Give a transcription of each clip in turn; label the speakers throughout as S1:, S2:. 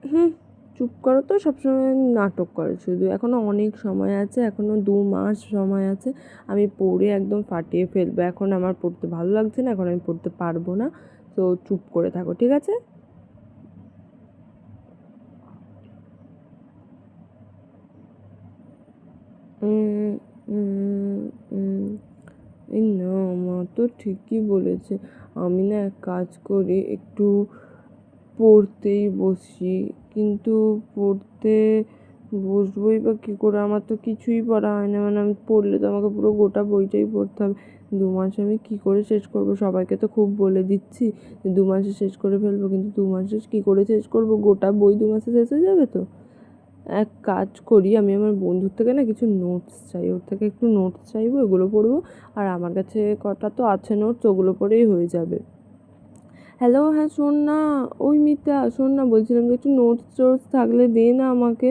S1: হুম, চুপ করো তো, সবসময় নাটক করে শুধু। এখনও অনেক সময় আছে, এখনও 2 মাস সময় আছে, আমি পড়ে একদম ফাটিয়ে ফেলবো। এখন আমার পড়তে ভালো লাগছে না, এখন আমি পড়তে পারবো না। তো চুপ করে থাকো, ঠিক আছে? উম, উম, উম, এই না, মা তো ঠিকই বলেছে। আমি না এক কাজ করি, একটু পড়তেই বসি, কিন্তু পড়তে বসবোই বা কী করে? আমার তো কিছুই পড়া হয় না। মানে আমি পড়লে তো আমাকে পুরো গোটা বইটাই পড়তে হবে। 2 মাস আমি কী করে শেষ করবো? সবাইকে তো খুব বলে দিচ্ছি যে 2 মাসে শেষ করে ফেলবো, কিন্তু 2 মাসে কী করে শেষ করবো? গোটা বই 2 মাসে শেষ হয়ে যাবে তো। এক কাজ করি, আমি আমার বন্ধুর থেকে না কিছু নোটস চাই, ওর থেকে একটু নোটস চাইবো, ওগুলো পড়বো। আর আমার কাছে কটা তো আছে নোটস, ওগুলো পড়েই হয়ে যাবে। হ্যালো, হ্যাঁ শোন না, ওই মিতা শোন না, বলছিলাম যে একটু নোটস টোটস থাকলে দে না আমাকে।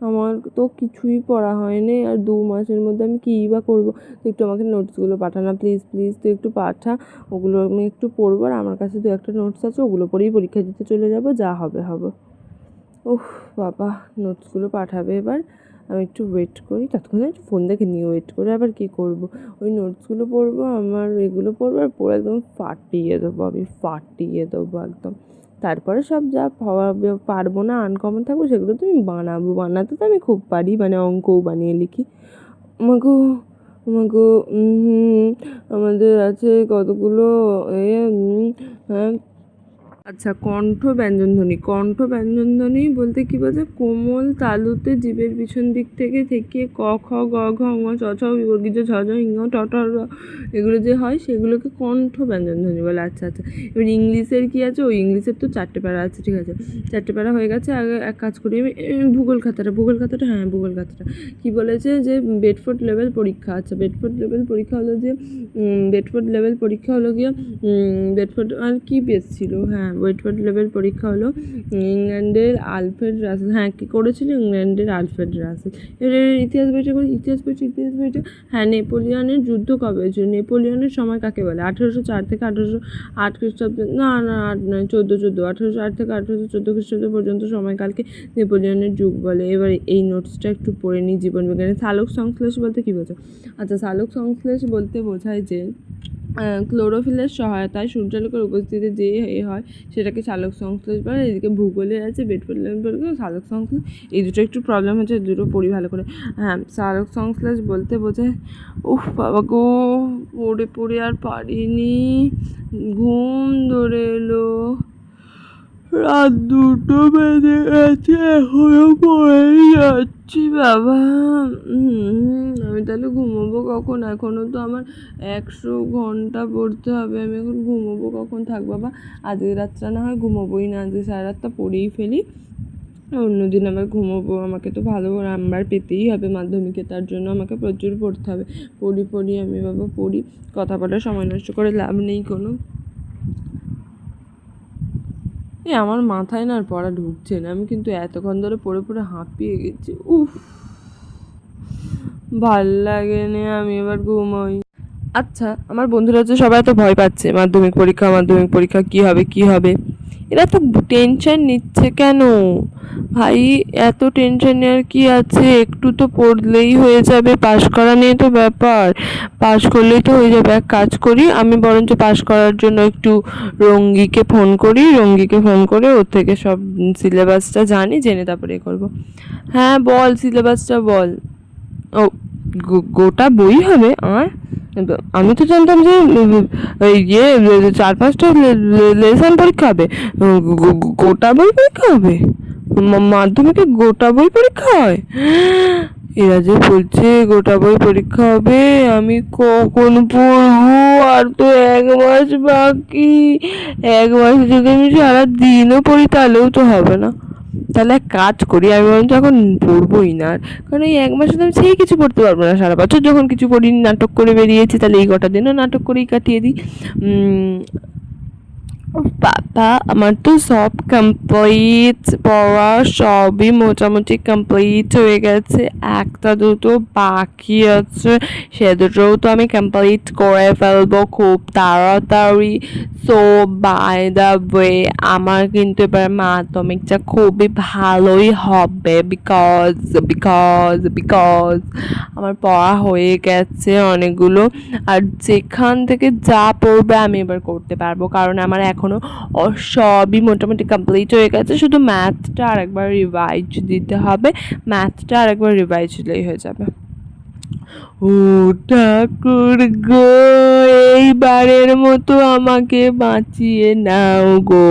S1: আমার তো কিছুই পড়া হয়নি, আর 2 মাসের মধ্যে আমি কী বা করবো? তুই একটু আমাকে নোটসগুলো পাঠা না, প্লিজ প্লিজ, তুই একটু পাঠা। ওগুলো আমি একটু পড়বো, আর আমার কাছে 2-একটা নোটস আছে, ওগুলো পড়েই পরীক্ষা দিতে চলে যাবো, যা হবে হবে। উফ বাবা, নোটসগুলো পাঠাবে এবার। আমি একটু ওয়েট করি, ততক্ষণে একটু ফোন দেখে নিয়ে ওয়েট করে আবার কী করবো? ওই নোটসগুলো পড়বো, আমার এগুলো পড়বো, আর পড়ে একদম ফাটিয়ে দেবো, আমি ফাটিয়ে দেবো একদম। তারপরে সব যা পারবো না, আনকমন থাকবো, সেগুলো তো আমি বানাবো। বানাতে তো আমি খুব পারি, মানে অঙ্কও বানিয়ে লিখি। আমাকেও আমাকেও আমাদের আছে কতগুলো এ হ্যাঁ। আচ্ছা, কণ্ঠ ব্যঞ্জনধ্বনি। কণ্ঠ ব্যঞ্জনধ্বনি বলতে কী বোঝায়? কোমল তালুতে জিভের পিছন দিক থেকে ঠেকিয়ে ক, খ, গ, ঘ, ঙ, চ, ছ, বিবর্গীজ, ঝ, ঝ, ইঙ, ট, ঠ, র, এগুলো যে হয় সেগুলোকে কণ্ঠ ব্যঞ্জনধ্বনি বলে। আচ্ছা আচ্ছা, এবার ইংলিশের কী আছে? ওই ইংলিশের তো 4টে প্যারা আছে, ঠিক আছে, 4টে প্যারা হয়ে গেছে। আগে এক কাজ করি, আমি ভূগোল খাতাটা হ্যাঁ, ভূগোল খাতাটা কী বলেছে যে বেডফোর্ড লেভেল পরীক্ষা। আচ্ছা, বেডফোর্ড লেভেল পরীক্ষা হলো যে বেডফোর্ড লেভেল পরীক্ষা হলো গিয়ে বেডফোর্ড আর কী বেস ছিল? হ্যাঁ, বেডফোর্ড লেভেল পরীক্ষা হলো ইংল্যান্ডের আলফ্রেড রাসেল। হ্যাঁ, কী করেছিল? ইংল্যান্ডের আলফ্রেড রাসেল। এবার ইতিহাস বইটা করি, ইতিহাস বইটা। হ্যাঁ, নেপোলিয়নের যুদ্ধ কবে হয়েছিল? নেপোলিয়নের সময় কাকে বলে? 1804 থেকে 1808 খ্রিস্টাব্দ, না না 8 নয়, 1808 থেকে 1814 খ্রিস্টাব্দ পর্যন্ত সময়কালকে নেপোলিয়নের যুগ বলে। এবার এই নোটসটা একটু পড়ে নিই। জীবনবিজ্ঞানের সালোক সংশ্লেষ বলতে কী বোঝায়? আচ্ছা, সালোক সংশ্লেষ বলতে বোঝায় যে ক্লোরোফিলের সহায়তায় সূর্যালোকের উপস্থিতিতে যে হয় সেটাকে সালোক সংশ্লেষ বলে। এদিকে ভূগোলের আছে বেডফোর্ড লেভেল সালোক সংশ্লেষ। এই দুটো একটু প্রবলেম হচ্ছে, দুটো পড়ি ভালো করে। হ্যাঁ, সালোক সংশ্লেষ বলতে বোঝায়, উফ বাবা গো, পড়ে পড়ে আর পারিনি, ঘুম ধরে এলো, রাত 2টো বেজে গেছে, এখনো পড়েই যাচ্ছি বাবা। আমি তাহলে ঘুমোবো কখন? এখনও তো আমার 100 ঘন্টা পড়তে হবে। আমি এখন ঘুমোবো কখন? থাক বাবা, আজকের রাতটা না হয় ঘুমোবোই না, আজকে সারা রাতটা পড়েই ফেলি, অন্যদিন আবার ঘুমোবো। আমাকে তো ভালো নাম্বার পেতেই হবে মাধ্যমিকে, তার জন্য আমাকে প্রচুর পড়তে হবে। পড়ি আমি বাবা, পড়ি। কথা বলার সময় নষ্ট করে লাভ নেই কোনো। আমার মাথায় না আর পড়া ঢুকছে না, আমি কিন্তু এতক্ষণ ধরে পড়ে পড়ে হাঁপিয়ে গেছি। উফ, ভাল লাগে না, আমি এবার ঘুমোই। আচ্ছা, আমার বন্ধুরা যে সবাই এত ভয় পাচ্ছে, মাধ্যমিক পরীক্ষা কী হবে, এরা তো টেনশন নিচ্ছে কেন? ভাই, এত টেনশন নেওয়ার কী আছে? একটু তো পড়লেই হয়ে যাবে, পাশ করা নিয়ে তো ব্যাপার, পাশ করলেই তো হয়ে যাবে। এক কাজ করি, আমি বরঞ্চ পাশ করার জন্য একটু রঙ্গিকে ফোন করে ওর থেকে সব সিলেবাসটা জেনে তারপরে করবো। হ্যাঁ বল, সিলেবাসটা বল। ও, গোটা বই হবে? আর আমি তো জানতাম যে ইয়ে 4-5টা লেসন পরীক্ষা হবে। গোটা বই পরীক্ষা হবে? মাধ্যমিকে গোটা বই পরীক্ষা হয়? এরা যে বলছে গোটা বই পরীক্ষা হবে, আমি কখন পড়বো? আর তো 1 মাস বাকি। 1 মাসে যদি আমি সারাদিনও পড়ি তাহলেও তো হবে না। তাহলে এক কাজ করি, আমি বরঞ্চ এখন পড়বোই না। কারণ এই 1 মাসে তো আমি সেই কিছু পড়তে পারবো না। সারা বছর যখন কিছু পড়িনি, নাটক করে বেরিয়েছি, তাহলে এই কটা দিনও নাটক করেই কাটিয়ে দিই। বাবা, আমার তো সব কমপ্লিট, পড়া সবই মোটামুটি কমপ্লিট হয়ে গেছে, একটা দুটো বাকি আছে, সে দুটোও তো আমি কমপ্লিট করে ফেলবো খুব তাড়াতাড়ি। সো বাই দ্য ওয়ে, আমার কিন্তু এবার মাধ্যমিকটা খুবই ভালোই হবে, বিকজ বিকজ বিকজ আমার পড়া হয়ে গেছে অনেকগুলো, আর যেখান থেকে যা পড়বে আমি এবার করতে পারবো, কারণ আমার এখনও সবই মোটামুটি কমপ্লিট হয়ে গেছে, শুধু ম্যাথটা আরেকবার রিভাইজ দিতে হবে, ম্যাথটা আরেকবার রিভাইজ দিলেই হয়ে যাবে। ও ঠাকুর গো, এইবারের মতো আমাকে বাঁচিয়ে নাও গো,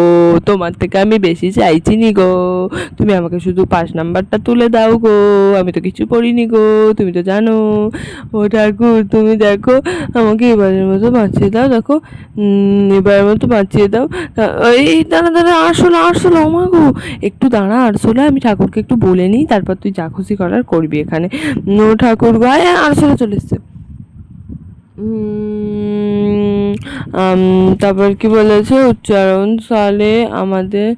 S1: তোমার থেকে আমি বেশি চাইছি নি গো, তুমি আমাকে শুধু 5 নাম্বারটা তুলে দাও গো, আমি তো কিছু পড়িনি গো, তুমি তো জানো। ও ঠাকুর, তুমি দেখো আমাকে এবারের মতো বাঁচিয়ে দাও, দেখো এবারের মতো বাঁচিয়ে দাও। এই দাঁড়া দাঁড়া, আরশোলা আরশোলা, ওমা গো, একটু দাঁড়া আরশোলা, আমি ঠাকুরকে একটু বলে নিই, তারপর তুই যা খুশি করার করবি এখানে। ও ঠাকুর গো, আরশোলা চলে এসছে। তারপর কি বলেছে, উচ্চারণ সালে আমাদের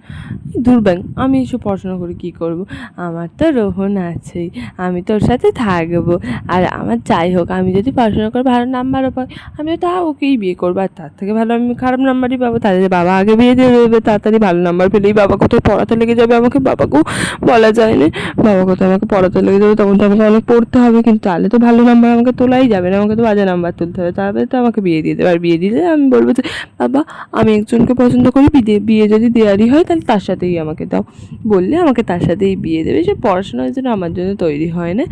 S1: দুর্ব্যাং, আমি এসব পড়াশোনা করে কি করব, আমার তো রোহন আছেই, আমি তোর সাথে থাকবো, আর আমার যাই হোক, আমি যদি পড়াশোনা করে ভালো নাম্বারও পাই, আমি তা ওকেই বিয়ে করবো, আর তার থেকে ভালো আমি খারাপ নাম্বারই পাবো, তাহলে বাবা আগে বিয়ে দিয়ে দেবে, তাড়াতাড়ি ভালো নাম্বার পেলেই বাবা কোথায় পড়াতে লেগে যাবে আমাকে, বাবাকেও বলা যায় না, বাবা কোথায় আমাকে পড়াতে লেগে যাবে, তখন তো আমাকে অনেক পড়তে হবে, কিন্তু তাহলে তো ভালো নাম্বার আমাকে তোলাই যাবে না, আমাকে তো বাজে নাম্বার তুলতে হবে, তাহলে তো আমাকে বিয়ে দিয়ে দেবে, আর বিয়ে দিলে আমি বলবো যে বাবা আমি একজনকে পছন্দ করি, বিয়ে যদি দেওয়ারই হয় তাহলে তার সাথেই আমাকে দাও, বললে আমাকে তার সাথেই বিয়ে দেবে, সে পড়াশোনার জন্য আমার জন্য তৈরি হয় না।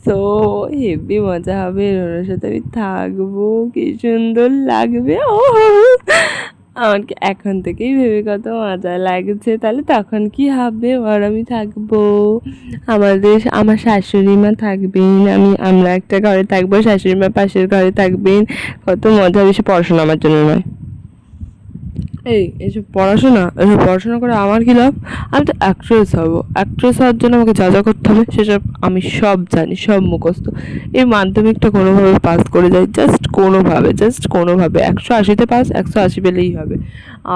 S1: সো হেভি মজা হবে, ওনার সাথে আমি থাকবো, কি সুন্দর লাগবে, ও আমাকে এখন থেকেই ভেবে কত মজা লাগছে, তাহলে তখন কি হবে, আর আমি থাকবো, আমার শাশুড়ি মা থাকবেন, আমরা একটা ঘরে থাকবো, শাশুড়ি মা পাশের ঘরে থাকবেন, কত মজা, বেশি পড়াশোনা আমার জন্য নয়। এসব পড়াশোনা করে আমার কী লাভ, আমি তো অ্যাক্ট্রেস হবো, অ্যাক্ট্রেস হওয়ার জন্য আমাকে যা যা করতে হবে সেসব আমি সব জানি, সব মুখস্থ, এই মাধ্যমিকটা কোনোভাবে পাস করে যাই, জাস্ট কোনোভাবে 180তে পাস, 180 পেলেই হবে,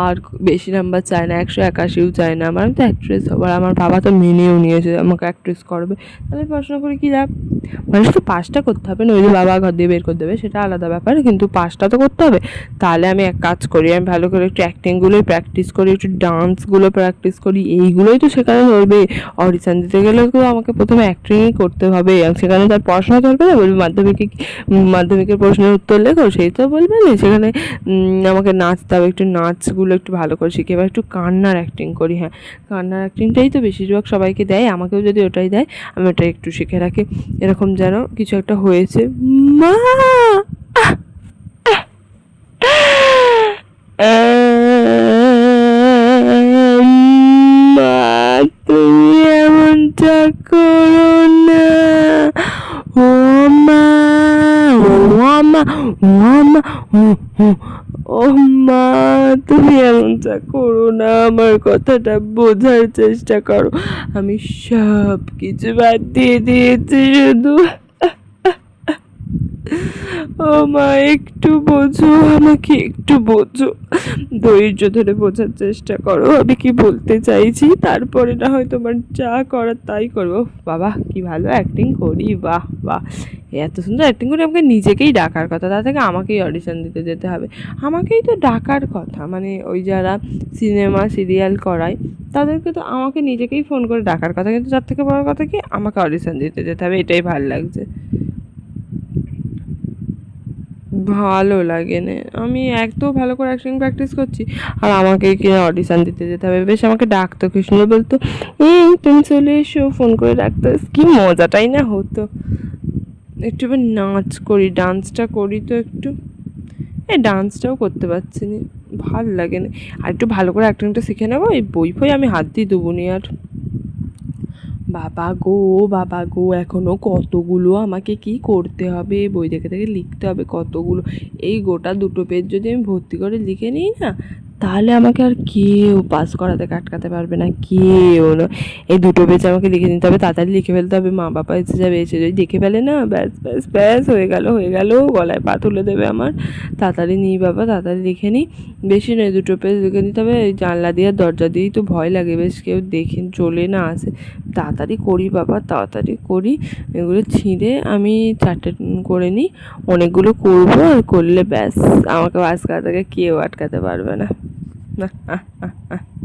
S1: আর বেশি নাম্বার চাই না, 181ও চাই না আমার, আমি তো অ্যাক্ট্রেস হবো, আর আমার বাবা তো মেনেও নিয়েছে আমাকে অ্যাক্ট্রেস করবে, তাহলে পড়াশোনা করে কী লাভ, মানে শুধু পাসটা করতে হবে, নইলে বাবা ঘর দিয়ে বের করে দেবে, সেটা আলাদা ব্যাপার, কিন্তু পাসটা তো করতে হবে। তাহলে আমি এক কাজ করি, আমি ভালো করে একটু অ্যাক্টিংগুলোই প্র্যাকটিস করি, একটু ডান্সগুলো প্র্যাকটিস করি, এইগুলোই তো শেখানো ধরবে, অডিশান দিতে গেলেও তো আমাকে প্রথমে অ্যাক্টিংই করতে হবে, সেখানে তার পড়াশোনা ধরবে না, বলবে মাধ্যমিকের প্রশ্নের উত্তর লেখো, সেই তো বলবে না, সেখানে আমাকে নাচতে হবে, একটু নাচগুলো একটু ভালো করে শিখে, এবার একটু কান্নার অ্যাক্টিং করি, হ্যাঁ কান্নার অ্যাক্টিংটাই তো বেশিরভাগ সবাইকে দেয়, আমাকেও যদি ওটাই দেয় আমি ওটাই একটু শিখে রাখি, এরকম যেন কিছু একটা হয়েছে, মা মা, তুমি এমনটা করো না, ও মা, ও মা, ও মা, ও ও মা, তুমি এমনটা করো না, আমার কথাটা বোঝার চেষ্টা করো, আমি সব কিছু বাদ দিয়ে দিয়েছি, শুধু ও মা একটু বোঝো, আমাকে একটু বোঝো, ধৈর্য ধরে বোঝার চেষ্টা করো আমি কি বলতে চাইছি, তারপরে না হয় তোমার যা করার তাই করবো। বাবা কি ভালো অ্যাক্টিং করি, বাহ বাহ, এত সুন্দর অ্যাক্টিং করি, আমাকে নিজেকেই ডাকার কথা, তার থেকে আমাকেই অডিশন দিতে যেতে হবে, আমাকেই তো ডাকার কথা, মানে ওই যারা সিনেমা সিরিয়াল করায় তাদেরকে তো আমাকে নিজেকেই ফোন করে ডাকার কথা, কিন্তু তার থেকে বড় কথা কি আমাকে অডিশন দিতে যেতে হবে, এটাই ভালো লাগছে, ভালো লাগে না, আমি এত ভালো করে অ্যাক্টিং প্র্যাকটিস করছি, আর আমাকে কিনা অডিশান দিতে যেতে হবে, বেশ আমাকে ডাকতো, কি সুন্দর বলতো তুমি চলে এসো, ফোন করে ডাকতো, কি মজাটাই না হতো, একটু এবার নাচ করি, ডান্সটা করি তো একটু, এই ডান্সটাও করতে পারছি না, ভাল লাগে না, আর একটু ভালো করে অ্যাক্টিংটা শিখে নেবো, এই বই ফই আমি হাত দিয়ে দেবো নি আর, বাবা গো এখনও কতগুলো আমাকে কি করতে হবে, বই দেখে দেখে লিখতে হবে কতগুলো, এই গোটা 2 পেজ যদি আমি ভর্তি করে লিখে নিই না, তাহলে আমাকে আর কেউ পাস করা থেকে আটকাতে পারবে না, কেউ না। এই দুটো পেজ আমাকে লিখে নিতে হবে, তাড়াতাড়ি লিখে ফেলতে হবে। মা বাবা এসে যাবে, এসে যদি দেখে ফেলে না, ব্যাস ব্যাস ব্যাস, হয়ে গেল হয়ে গেল, গলায় পা তুলে দেবে আমার। তাড়াতাড়ি নিই বাবা, তাড়াতাড়ি লিখে নিই। বেশি নয়, দুটো পেজ লিখে নিতে হবে। এই জানলা দিয়ে আর দরজা দিয়েই তো ভয় লাগে, বেশ কেউ দেখে চলে না আসে। তাড়াতাড়ি করি বাবা, তাড়াতাড়ি করি। এগুলো ছিঁড়ে আমি 4টে করে নিই। অনেকগুলো করবো, আর করলে ব্যাস আমাকে পাস করা থেকে কেউ আটকাতে পারবে না।